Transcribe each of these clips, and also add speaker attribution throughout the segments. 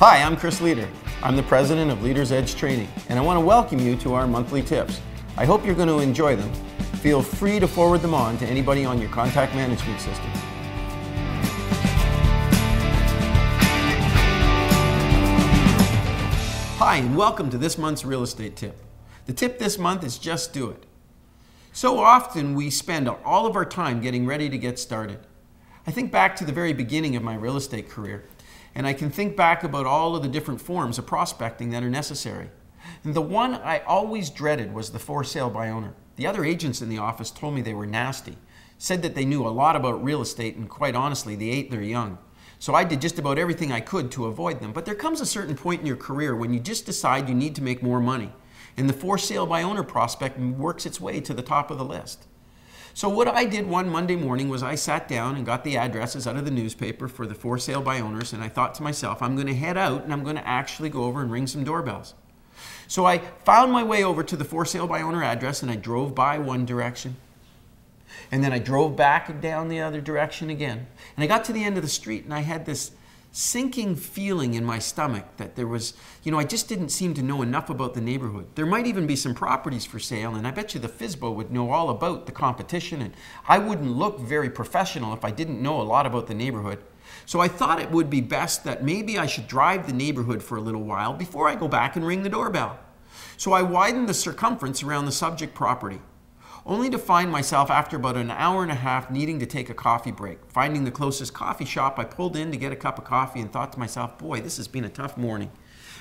Speaker 1: Hi, I'm Chris Leader. I'm the president of Leaders Edge Training, and I want to welcome you to our monthly tips. I hope you're going to enjoy them. Feel free to forward them on to anybody on your contact management system. Hi, and welcome to this month's real estate tip. The tip this month is just do it. So often we spend all of our time getting ready to get started. I think back to the very beginning of my real estate career, and I can think back about all of the different forms of prospecting that are necessary. And the one I always dreaded was the for sale by owner. The other agents in the office told me they were nasty, said that they knew a lot about real estate, and quite honestly, they ate their young. So I did just about everything I could to avoid them. But there comes a certain point in your career when you just decide you need to make more money. And the for sale by owner prospect works its way to the top of the list. So what I did one Monday morning was I sat down and got the addresses out of the newspaper for the for sale by owners, and I thought to myself, I'm going to head out and I'm going to actually go over and ring some doorbells. So I found my way over to the for sale by owner address, and I drove by one direction. And then I drove back down the other direction again. And I got to the end of the street, and I had this sinking feeling in my stomach that there was, I just didn't seem to know enough about the neighborhood. There might even be some properties for sale, and I bet you the FSBO would know all about the competition, and I wouldn't look very professional if I didn't know a lot about the neighborhood. So I thought it would be best that maybe I should drive the neighborhood for a little while before I go back and ring the doorbell. So I widened the circumference around the subject property, only to find myself after about an hour and a half needing to take a coffee break. Finding the closest coffee shop, I pulled in to get a cup of coffee and thought to myself, boy, this has been a tough morning.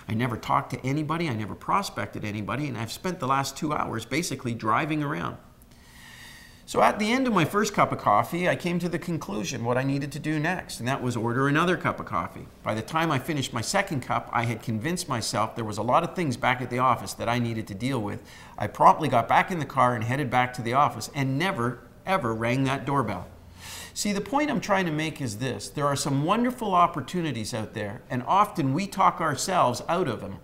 Speaker 1: I never talked to anybody, I never prospected anybody, and I've spent the last 2 hours basically driving around. So at the end of my first cup of coffee, I came to the conclusion what I needed to do next, and that was order another cup of coffee. By the time I finished my second cup, I had convinced myself there was a lot of things back at the office that I needed to deal with. I promptly got back in the car and headed back to the office and never, ever rang that doorbell. See, the point I'm trying to make is this. There are some wonderful opportunities out there, and often we talk ourselves out of them.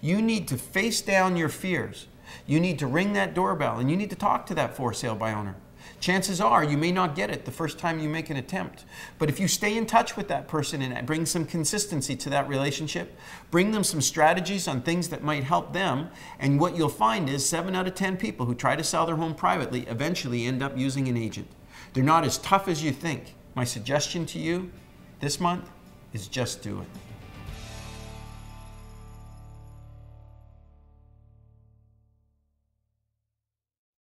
Speaker 1: You need to face down your fears. You need to ring that doorbell, and you need to talk to that for sale by owner. Chances are you may not get it the first time you make an attempt. But if you stay in touch with that person and bring some consistency to that relationship, bring them some strategies on things that might help them, and what you'll find is 7 out of 10 people who try to sell their home privately eventually end up using an agent. They're not as tough as you think. My suggestion to you this month is just do it.